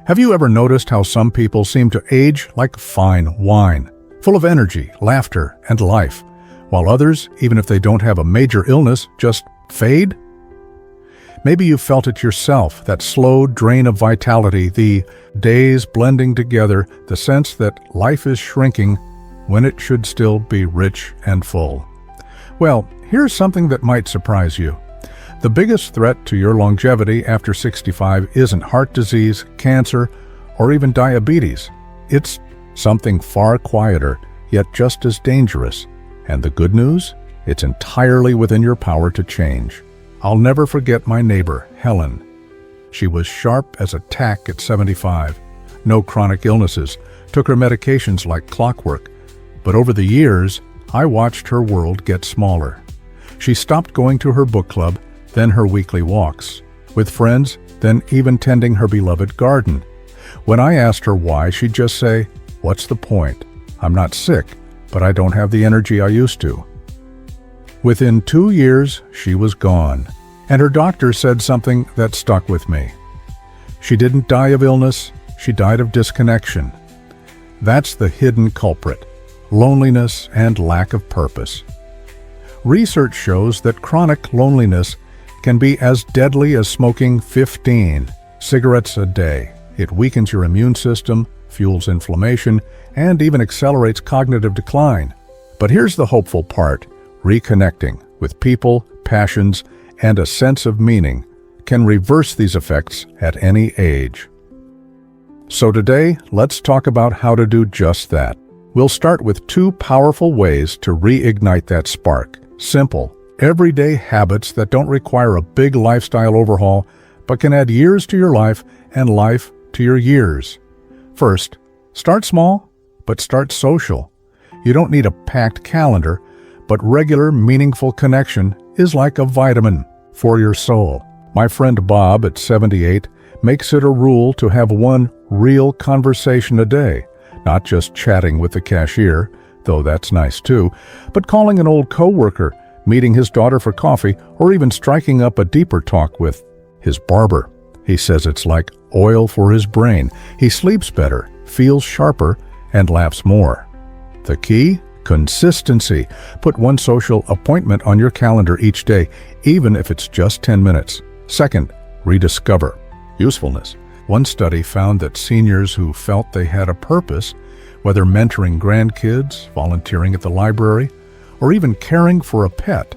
Have you ever noticed how some people seem to age like fine wine, full of energy, laughter, and life, while others, even if they don't have a major illness, just fade? Maybe you've felt it yourself, that slow drain of vitality, the days blending together, the sense that life is shrinking when it should still be rich and full. Well, here's something that might surprise you. The biggest threat to your longevity after 65 isn't heart disease, cancer, or even diabetes. It's something far quieter, yet just as dangerous. And the good news? It's entirely within your power to change. I'll never forget my neighbor, Helen. She was sharp as a tack at 75. No chronic illnesses, took her medications like clockwork. But over the years, I watched her world get smaller. She stopped going to her book club, then her weekly walks with friends, then even tending her beloved garden. When I asked her why, she'd just say, "What's the point? I'm not sick, but I don't have the energy I used to." Within 2 years, she was gone, and her doctor said something that stuck with me. She didn't die of illness, she died of disconnection. That's the hidden culprit: loneliness and lack of purpose. Research shows that chronic loneliness can be as deadly as smoking 15 cigarettes a day. It weakens your immune system, fuels inflammation, and even accelerates cognitive decline. But here's the hopeful part: reconnecting with people, passions, and a sense of meaning can reverse these effects at any age. So today, let's talk about how to do just that. We'll start with 2 powerful ways to reignite that spark. Simple, everyday habits that don't require a big lifestyle overhaul, but can add years to your life and life to your years. First, start small, but start social. You don't need a packed calendar, but regular, meaningful connection is like a vitamin for your soul. My friend Bob, at 78, makes it a rule to have 1 real conversation a day, not just chatting with the cashier, though that's nice too, but calling an old coworker, meeting his daughter for coffee, or even striking up a deeper talk with his barber. He says it's like oil for his brain. He sleeps better, feels sharper, and laughs more. The key? Consistency. Put 1 social appointment on your calendar each day, even if it's just 10 minutes. Second, rediscover usefulness. One study found that seniors who felt they had a purpose, whether mentoring grandkids, volunteering at the library, or even caring for a pet,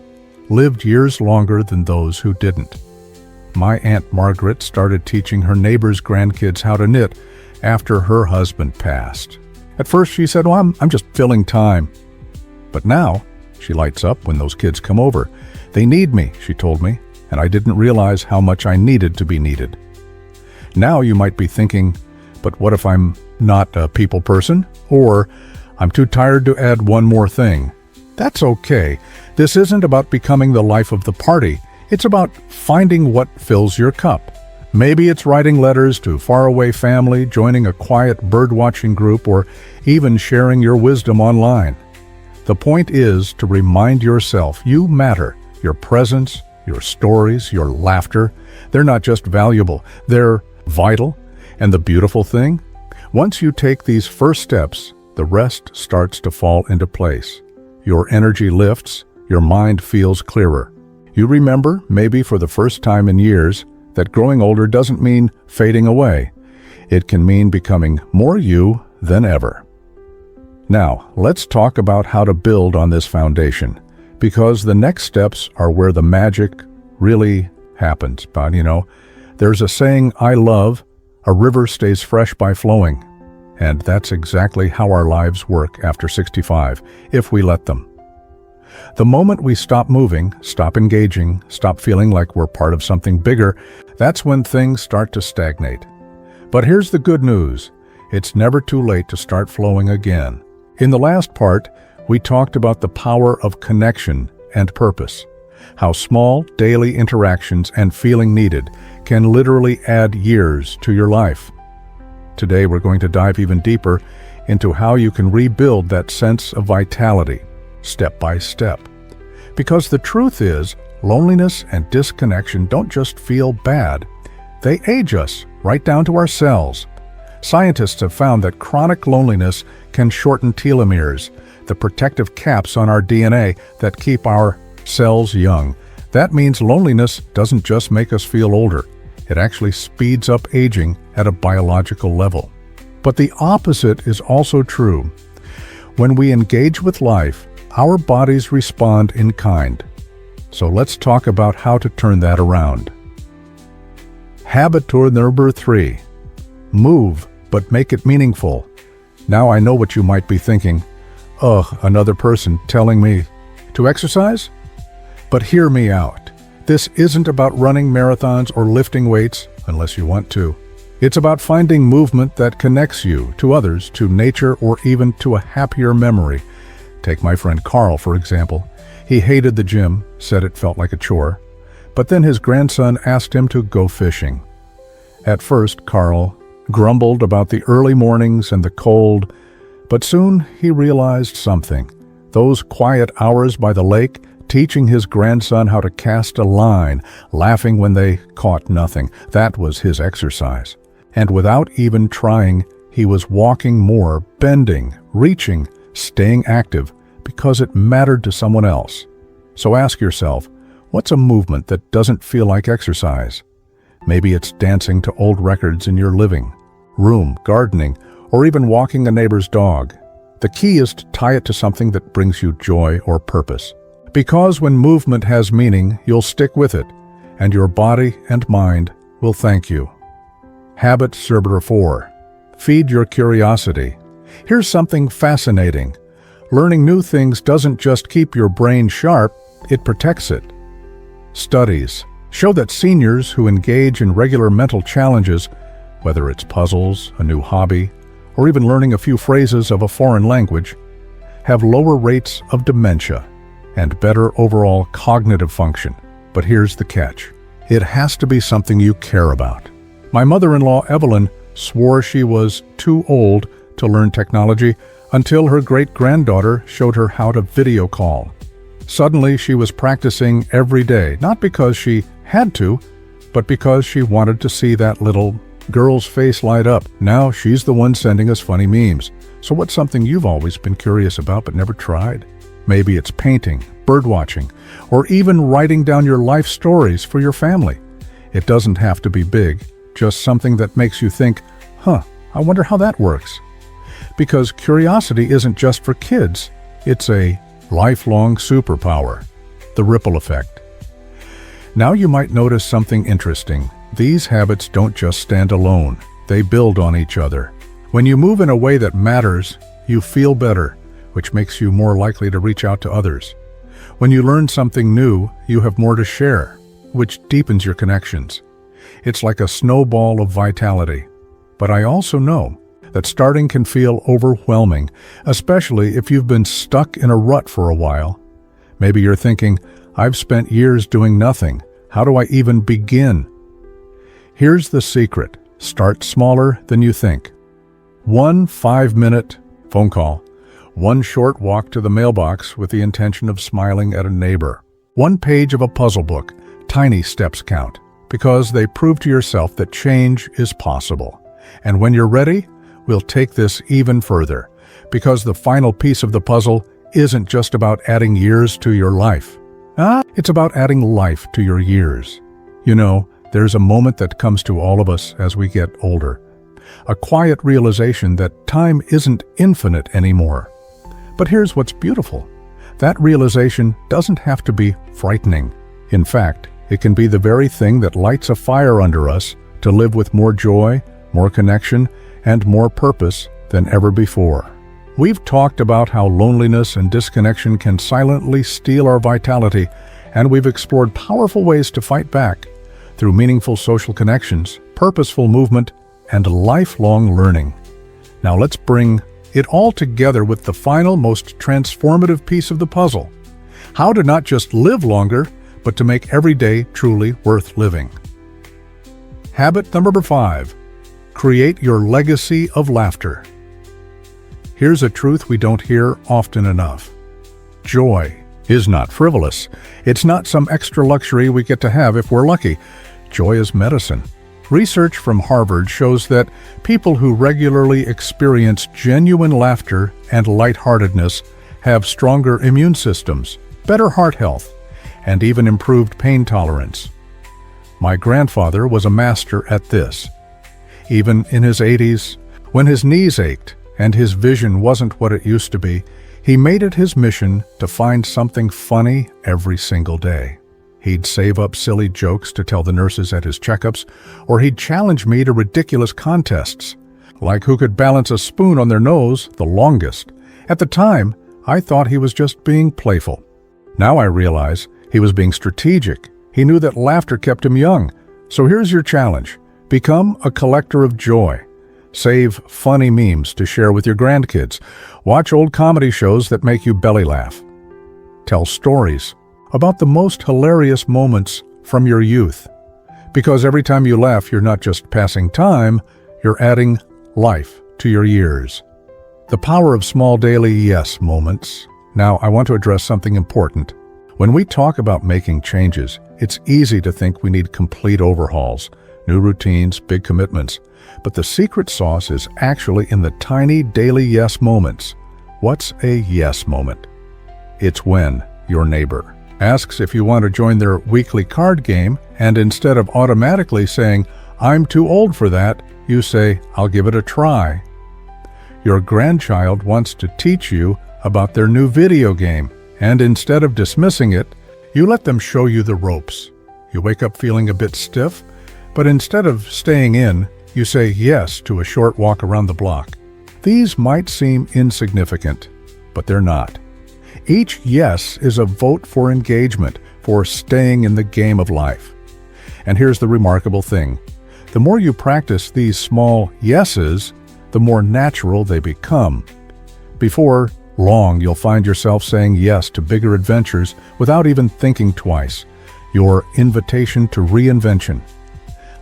lived years longer than those who didn't. My Aunt Margaret started teaching her neighbor's grandkids how to knit after her husband passed. At first she said, "Well, I'm just filling time." But now, she lights up when those kids come over. "They need me," she told me, and I didn't realize how much I needed to be needed. Now you might be thinking, but what if I'm not a people person? Or I'm too tired to add 1 more thing. That's okay. This isn't about becoming the life of the party. It's about finding what fills your cup. Maybe it's writing letters to faraway family, joining a quiet bird-watching group, or even sharing your wisdom online. The point is to remind yourself you matter. Your presence, your stories, your laughter, they're not just valuable, they're vital. And the beautiful thing? Once you take these first steps, the rest starts to fall into place. Your energy lifts, your mind feels clearer. You remember, maybe for the first time in years, that growing older doesn't mean fading away. It can mean becoming more you than ever. Now, let's talk about how to build on this foundation, because the next steps are where the magic really happens. But there's a saying I love: a river stays fresh by flowing. And that's exactly how our lives work after 65, if we let them. The moment we stop moving, stop engaging, stop feeling like we're part of something bigger, that's when things start to stagnate. But here's the good news: it's never too late to start flowing again. In the last part, we talked about the power of connection and purpose, how small daily interactions and feeling needed can literally add years to your life. Today, we're going to dive even deeper into how you can rebuild that sense of vitality, step by step. Because the truth is, loneliness and disconnection don't just feel bad. They age us right down to our cells, Scientists have found that chronic loneliness can shorten telomeres, the protective caps on our DNA that keep our cells young. That means loneliness doesn't just make us feel older. It actually speeds up aging at a biological level. But the opposite is also true. When we engage with life, our bodies respond in kind. So let's talk about how to turn that around. Habit number 3. Move, but make it meaningful. Now I know what you might be thinking. Ugh, another person telling me to exercise? But hear me out. This isn't about running marathons or lifting weights, unless you want to. It's about finding movement that connects you to others, to nature, or even to a happier memory. Take my friend Carl, for example. He hated the gym, said it felt like a chore. But then his grandson asked him to go fishing. At first, Carl grumbled about the early mornings and the cold, but soon he realized something. Those quiet hours by the lake, teaching his grandson how to cast a line, laughing when they caught nothing, that was his exercise. And without even trying, he was walking more, bending, reaching, staying active, because it mattered to someone else. So ask yourself, what's a movement that doesn't feel like exercise? Maybe it's dancing to old records in your living room, gardening, or even walking a neighbor's dog. The key is to tie it to something that brings you joy or purpose. Because when movement has meaning, you'll stick with it, and your body and mind will thank you. Habit number 4. Feed your curiosity. Here's something fascinating. Learning new things doesn't just keep your brain sharp, it protects it. Studies show that seniors who engage in regular mental challenges, whether it's puzzles, a new hobby, or even learning a few phrases of a foreign language, have lower rates of dementia and better overall cognitive function. But here's the catch. It has to be something you care about. My mother-in-law, Evelyn, swore she was too old to learn technology until her great-granddaughter showed her how to video call. Suddenly, she was practicing every day, not because she had to, but because she wanted to see that little girl's face light up. Now she's the one sending us funny memes. So what's something you've always been curious about but never tried? Maybe it's painting, birdwatching, or even writing down your life stories for your family. It doesn't have to be big, just something that makes you think, I wonder how that works. Because curiosity isn't just for kids, it's a lifelong superpower, the ripple effect. Now you might notice something interesting. These habits don't just stand alone, they build on each other. When you move in a way that matters, you feel better, which makes you more likely to reach out to others. When you learn something new, you have more to share, which deepens your connections. It's like a snowball of vitality. But I also know that starting can feel overwhelming, especially if you've been stuck in a rut for a while. Maybe you're thinking, I've spent years doing nothing. How do I even begin? Here's the secret. Start smaller than you think. 1 5-minute phone call. 1 short walk to the mailbox with the intention of smiling at a neighbor. 1 page of a puzzle book. Tiny steps count, because they prove to yourself that change is possible. And when you're ready, we'll take this even further, because the final piece of the puzzle isn't just about adding years to your life. It's about adding life to your years. You know, there's a moment that comes to all of us as we get older. A quiet realization that time isn't infinite anymore. But here's what's beautiful. That realization doesn't have to be frightening. In fact, it can be the very thing that lights a fire under us to live with more joy, more connection, and more purpose than ever before. We've talked about how loneliness and disconnection can silently steal our vitality, and we've explored powerful ways to fight back through meaningful social connections, purposeful movement, and lifelong learning. Now let's bring it all together with the final, most transformative piece of the puzzle. How to not just live longer, but to make every day truly worth living. Habit number 5. Create your legacy of laughter. Here's a truth we don't hear often enough. Joy is not frivolous. It's not some extra luxury we get to have if we're lucky. Joy is medicine. Research from Harvard shows that people who regularly experience genuine laughter and lightheartedness have stronger immune systems, better heart health, and even improved pain tolerance. My grandfather was a master at this. Even in his 80s, when his knees ached and his vision wasn't what it used to be, he made it his mission to find something funny every single day. He'd save up silly jokes to tell the nurses at his checkups, or he'd challenge me to ridiculous contests, like who could balance a spoon on their nose the longest. At the time, I thought he was just being playful. Now I realize he was being strategic. He knew that laughter kept him young. So here's your challenge. Become a collector of joy. Save funny memes to share with your grandkids. Watch old comedy shows that make you belly laugh. Tell stories about the most hilarious moments from your youth. Because every time you laugh, you're not just passing time, you're adding life to your years. The power of small daily yes moments. Now, I want to address something important. When we talk about making changes, it's easy to think we need complete overhauls, new routines, big commitments. But the secret sauce is actually in the tiny daily yes moments. What's a yes moment? It's when your neighbor asks if you want to join their weekly card game, and instead of automatically saying, "I'm too old for that," you say, "I'll give it a try." Your grandchild wants to teach you about their new video game, and instead of dismissing it, you let them show you the ropes. You wake up feeling a bit stiff, but instead of staying in, you say yes to a short walk around the block. These might seem insignificant, but they're not. Each yes is a vote for engagement, for staying in the game of life. And here's the remarkable thing. The more you practice these small yeses, the more natural they become. Before long, you'll find yourself saying yes to bigger adventures without even thinking twice. Your invitation to reinvention.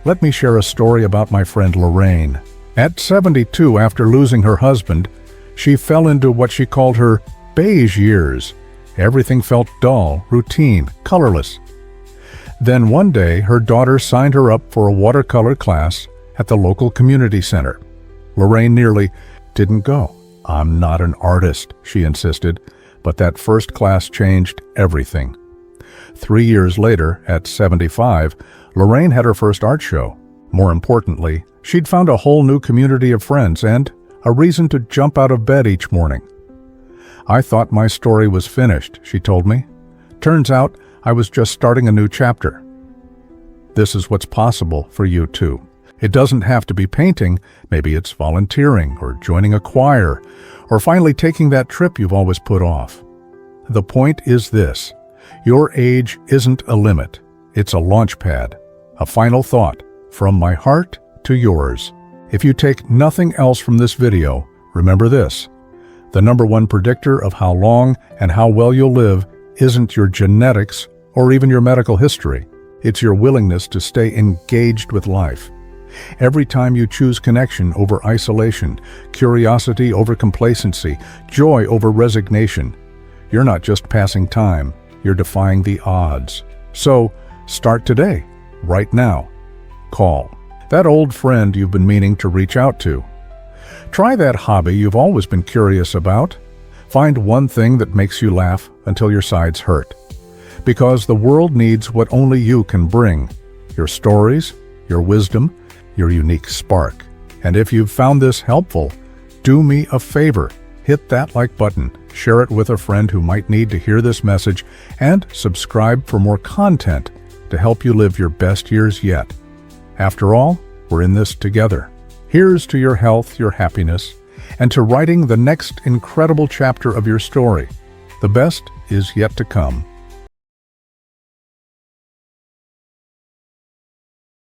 Let me share a story about my friend Lorraine. At 72, after losing her husband, she fell into what she called her beige years. Everything felt dull, routine, colorless. Then one day, her daughter signed her up for a watercolor class at the local community center. Lorraine nearly didn't go. "I'm not an artist," she insisted, but that first class changed everything. 3 years later, at 75, Lorraine had her first art show. More importantly, she'd found a whole new community of friends and a reason to jump out of bed each morning. "I thought my story was finished," she told me. "Turns out I was just starting a new chapter." This is what's possible for you too. It doesn't have to be painting. Maybe it's volunteering or joining a choir or finally taking that trip you've always put off. The point is this: your age isn't a limit. It's a launch pad. A final thought from my heart to yours. If you take nothing else from this video, remember this: the number one predictor of how long and how well you'll live isn't your genetics or even your medical history. It's your willingness to stay engaged with life. Every time you choose connection over isolation, curiosity over complacency, joy over resignation, you're not just passing time, you're defying the odds. So, start today, right now. Call that old friend you've been meaning to reach out to. Try that hobby you've always been curious about. Find one thing that makes you laugh until your sides hurt. Because the world needs what only you can bring: your stories, your wisdom, your unique spark. And if you've found this helpful, do me a favor. Hit that like button, share it with a friend who might need to hear this message, and subscribe for more content to help you live your best years yet. After all, we're in this together. Here's to your health, your happiness, and to writing the next incredible chapter of your story. The best is yet to come.